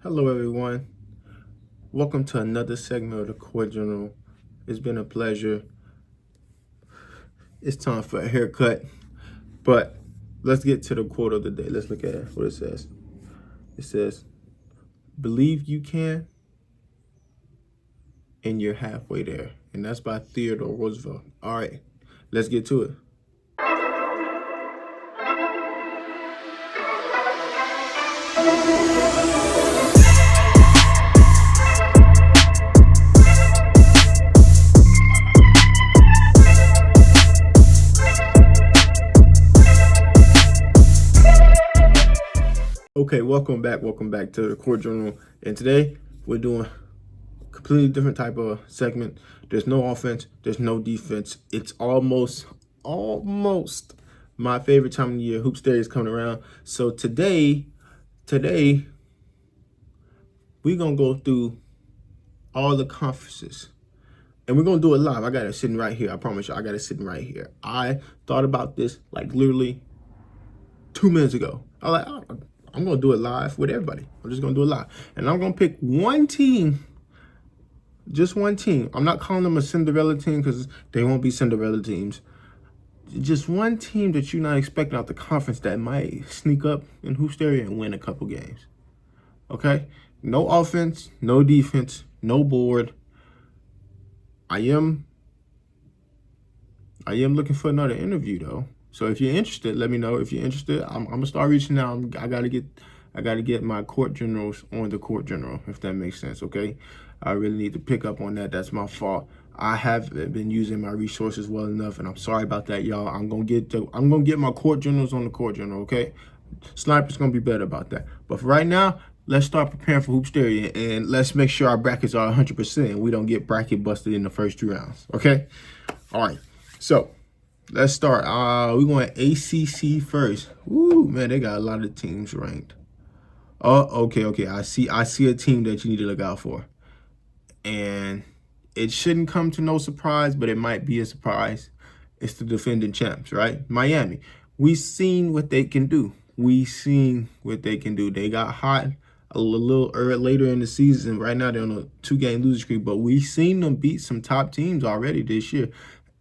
Hello, everyone. Welcome to another segment of the Court Journal. It's been a pleasure. It's time for a haircut, but let's get to the quote of the day. Let's look at what it says. It says, "Believe you can, and you're halfway there." And that's by Theodore Roosevelt. All right, let's get to it. Okay, welcome back to the Court Journal. And today we're doing a completely different type of segment. There's no offense, there's no defense. It's almost my favorite time of the year. Hoopsteria is coming around. So today we're gonna go through all the conferences. And we're gonna do it live. I got it sitting right here. I promise you, I got it sitting right here. I thought about this like literally 2 minutes ago. I was like, oh, I'm gonna do it live with everybody. I'm just gonna do it live. And I'm gonna pick one team, just one team. I'm not calling them a Cinderella team because they won't be Cinderella teams. Just one team that you're not expecting out the conference that might sneak up in Hoopsteria and win a couple games. Okay? No offense, no defense, no board. I am looking for another interview though. So if you're interested, let me know. If you're interested, I'm gonna start reaching out. I gotta get my court generals on the Court Journal, if that makes sense. Okay, I really need to pick up on that. That's my fault. I haven't been using my resources well enough, and I'm sorry about that, y'all. I'm gonna get my court generals on the Court Journal. Okay, Sniper's gonna be better about that. But for right now, let's start preparing for Hoopsteria, and let's make sure our brackets are 100% and we don't get bracket busted in the first 2 rounds. Okay, all right. So let's start. We're going ACC first. Ooh, man, they got a lot of teams ranked. Oh, okay. I see a team that you need to look out for. And it shouldn't come to no surprise, but it might be a surprise. It's the defending champs, right? Miami. We've seen what they can do. They got hot a little later in the season. Right now, they're on a 2-game losing streak, but we've seen them beat some top teams already this year.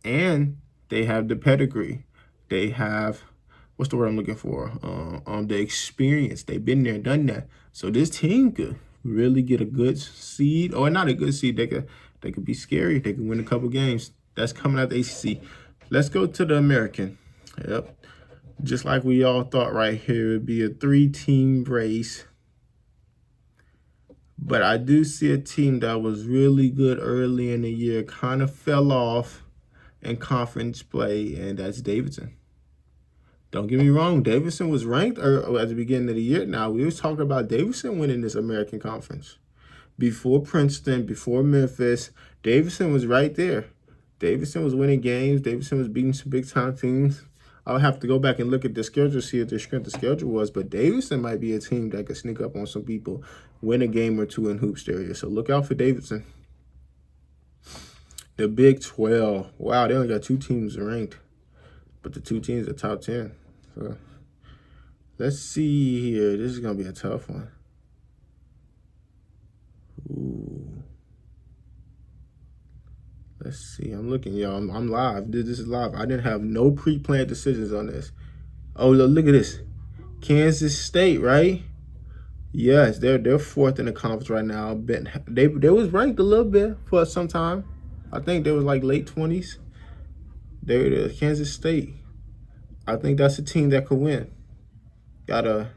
And they have the pedigree. They have, what's the word I'm looking for? The experience. They've been there, done that. So this team could really get a good seed, or not a good seed. They could be scary. They could win a couple games. That's coming out the ACC. Let's go to the American. Yep. Just like we all thought right here, it'd be a 3-team race. But I do see a team that was really good early in the year, kind of fell off in conference play, and that's Davidson. Don't get me wrong, Davidson was ranked at the beginning of the year. Now, we was talking about Davidson winning this American Conference. Before Princeton, before Memphis, Davidson was right there. Davidson was winning games. Davidson was beating some big-time teams. I'll have to go back and look at the schedule, see what their strength of schedule was. But Davidson might be a team that could sneak up on some people, win a game or two in Hoopsteria. So look out for Davidson. The Big 12. Wow, they only got 2 teams ranked. But the 2 teams are top 10. So let's see here. This is going to be a tough one. Ooh. Let's see. I'm looking, y'all. I'm live. This is live. I didn't have no pre-planned decisions on this. Oh, look at this. Kansas State, right? Yes, they're 4th in the conference right now. They was ranked a little bit for some time. I think they was like late 20s. There it is, Kansas State. I think that's a team that could win. Got a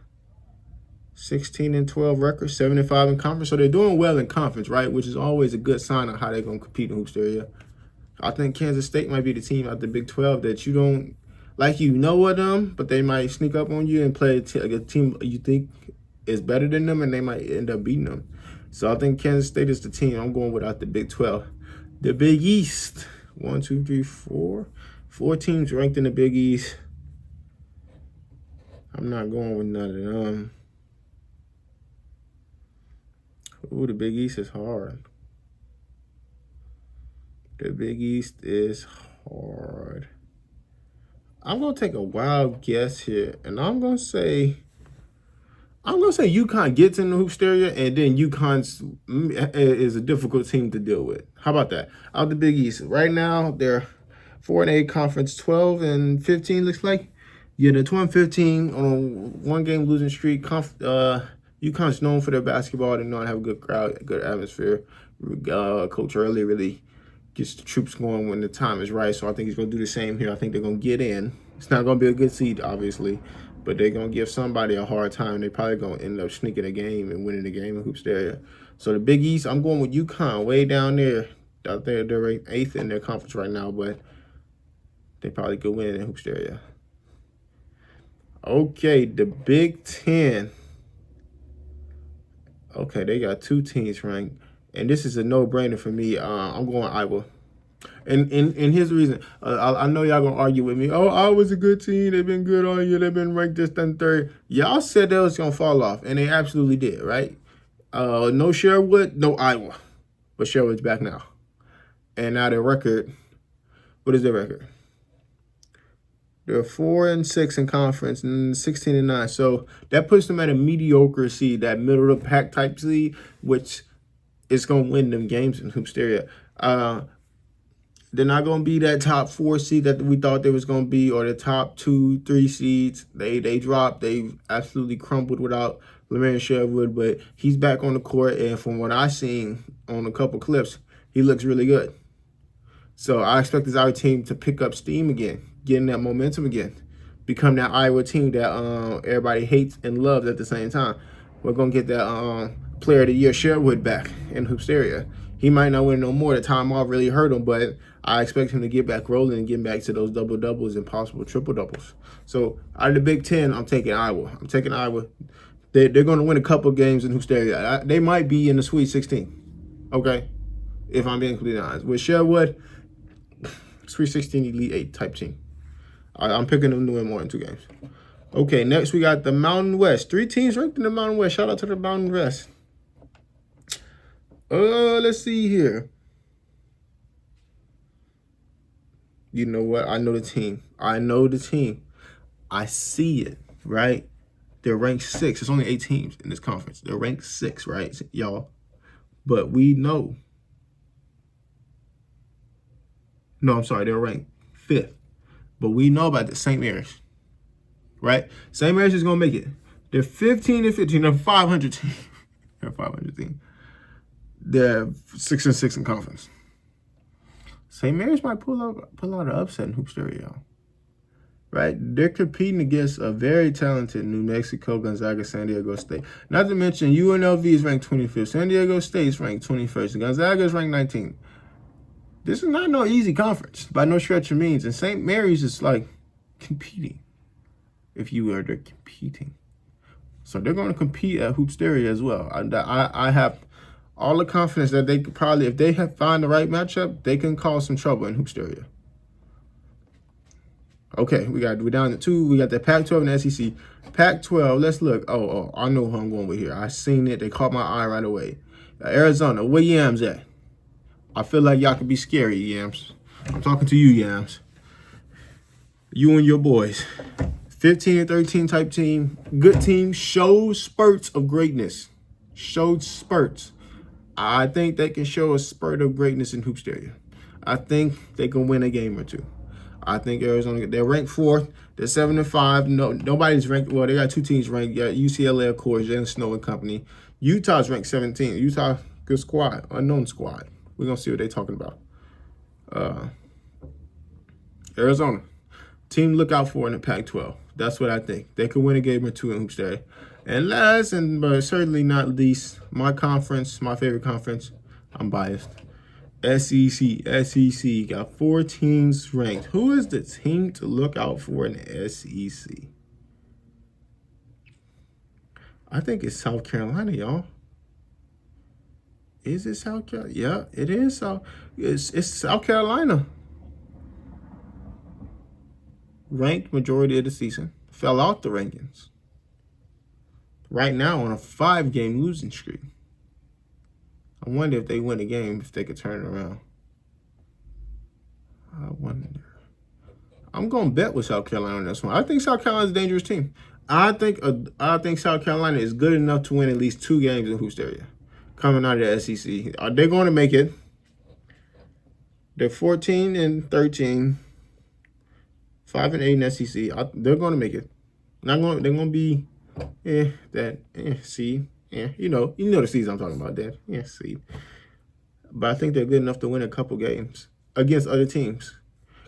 16-12 record, 7-5 in conference. So they're doing well in conference, right? Which is always a good sign of how they're going to compete in Hoopsteria. I think Kansas State might be the team out the Big 12 that you don't, like, you know of them, but they might sneak up on you and play a team you think is better than them, and they might end up beating them. So I think Kansas State is the team I'm going without the Big 12. The Big East. 1, 2, 3, 4. 4 teams ranked in the Big East. I'm not going with none of them. Ooh, the Big East is hard. The Big East is hard. I'm going to take a wild guess here, and I'm going to say I'm gonna say UConn gets in the Hoopsteria, and then UConn's is a difficult team to deal with. How about that? Out the Big East right now, they're 4-8 conference, 12-15 looks like. Yeah, they're 12-15 on a one-game losing streak. UConn's known for their basketball. They know how to have a good crowd, a good atmosphere. Coach Early really gets the troops going when the time is right. So I think he's gonna do the same here. I think they're gonna get in. It's not gonna be a good seed, obviously, but they're going to give somebody a hard time. They're probably going to end up sneaking a game and winning the game in Hoopsteria. So the Big East, I'm going with UConn way down there. Out there, they're ranked 8th in their conference right now, but they probably could win in Hoopsteria. Okay, the Big Ten. Okay, they got 2 teams ranked, and this is a no-brainer for me. I'm going Iowa. And here's the reason. I know y'all gonna argue with me. Oh, Iowa's a good team. They've been good all year. They've been ranked this, then third. Y'all said they was gonna fall off, and they absolutely did, right? No Sherwood, no Iowa, but Sherwood's back now. And now their record. What is their record? They're 4-6 in conference and 16-9. So that puts them at a mediocre seed, that middle of the pack type seed, which is gonna win them games in Hoopsteria. They're not going to be that top 4 seed that we thought they was going to be, or the top 2, 3 seeds. They dropped. They absolutely crumbled without Lamarian Sherwood, but he's back on the court, and from what I've seen on a couple clips, he looks really good. So I expect this Iowa team to pick up steam again, getting that momentum again, become that Iowa team that everybody hates and loves at the same time. We're going to get that Player of the Year Sherwood back in Hoopsteria. He might not win no more. The time off really hurt him, but I expect him to get back rolling and get back to those double-doubles and possible triple-doubles. So out of the Big Ten, I'm taking Iowa. I'm taking Iowa. They're going to win a couple games in Hoopsteria. They might be in the Sweet 16, okay, if I'm being completely honest. With Sherwood, Sweet 16, Elite 8 type team. I'm picking them to win more than 2 games. Okay, next we got the Mountain West. 3 teams ranked in the Mountain West. Shout out to the Mountain West. Let's see here. You know what? I know the team. I know the team. I see it, right? They're ranked 6. There's only 8 teams in this conference. They're ranked 6, right, y'all? But we know. No, I'm sorry. They're ranked 5th. But we know about the St. Mary's, right? St. Mary's is going to make it. They're 15-15. They're 500 team. They're 500 team. They're 6-6 in conference. St. Mary's might pull out an upset in Hoopsteria, right? They're competing against a very talented New Mexico, Gonzaga, San Diego State. Not to mention UNLV is ranked 25th. San Diego State is ranked 21st. Gonzaga is ranked 19th. This is not no easy conference by no stretch of means. And St. Mary's is like competing, if you were, they're competing. So they're going to compete at Hoopsteria as well. I have all the confidence that they could probably, if they find the right matchup, they can cause some trouble in Hoopsteria. Okay, we're down to 2. We got the Pac-12 and the SEC. Pac-12, let's look. Oh, I know who I'm going with here. I seen it. They caught my eye right away. Arizona, where Yams at? I feel like y'all can be scary, Yams. I'm talking to you, Yams. You and your boys. 15-13 type team. Good team. Showed spurts of greatness. Showed spurts. I think they can show a spurt of greatness in Hoopsteria. I think they can win a game or 2. I think Arizona, they're ranked 4th. They're 7-5. No, nobody's ranked. Well, they got 2 teams ranked. You got UCLA, of course, Jalen Snow and company. Utah's ranked 17. Utah, good squad, unknown squad. We're going to see what they're talking about. Arizona, team to look out for in the Pac-12. That's what I think. They could win a game or 2 in Hoopsteria. And last, but certainly not least, my conference, my favorite conference, I'm biased. SEC got 4 teams ranked. Who is the team to look out for in the SEC? I think it's South Carolina, y'all. Is it South Carolina? Yeah, it is. It's South Carolina. Ranked majority of the season. Fell out the rankings. Right now on a 5-game losing streak. I wonder if they win a game, if they could turn it around. I wonder. I'm going to bet with South Carolina on this one. I think South Carolina's a dangerous team. I think South Carolina is good enough to win at least 2 games in Hoopsteria coming out of the SEC. Are they going to make it? They're 14-13, 5-8 in SEC. They're going to make it. Not going. They're going to be seed. Yeah, you know the seeds I'm talking about. That seed. But I think they're good enough to win a couple games against other teams.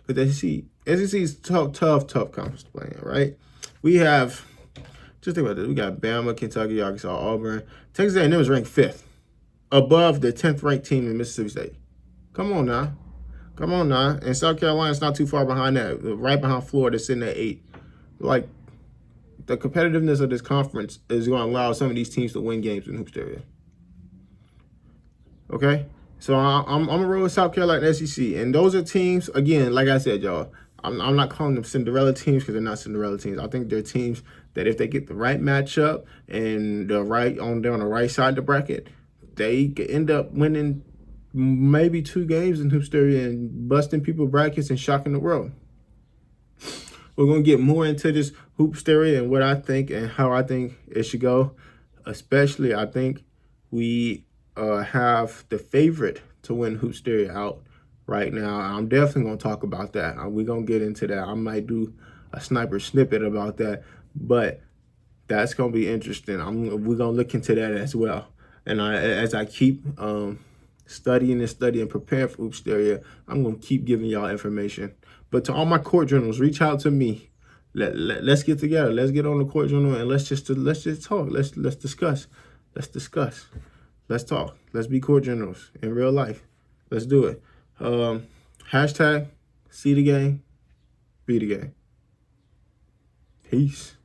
Because SEC is tough conference playing, right? We have, just think about this. We got Bama, Kentucky, Arkansas, Auburn. Texas A&M is ranked 5th, above the 10th ranked team in Mississippi State. Come on now. And South Carolina's not too far behind that. Right behind Florida, sitting at 8. Like, the competitiveness of this conference is going to allow some of these teams to win games in Hoopsteria. Okay? So I'm going to roll with South Carolina and SEC. And those are teams, again, like I said, y'all, I'm not calling them Cinderella teams because they're not Cinderella teams. I think they're teams that if they get the right matchup and they're on the right side of the bracket, they could end up winning maybe 2 games in Hoopsteria and busting people's brackets and shocking the world. We're going to get more into this Hoopsteria and what I think and how I think it should go. Especially, I think we have the favorite to win Hoopsteria out right now. I'm definitely going to talk about that. We're going to get into that. I might do a sniper snippet about that, but that's going to be interesting. We're going to look into that as well. And as I keep studying and preparing for Hoopsteria, I'm going to keep giving y'all information. But to all my court journals, reach out to me. Let's get together. Let's get on the court journal and let's just talk. Let's discuss. Let's talk. Let's be court journals in real life. Let's do it. Hashtag see the game, be the game. Peace.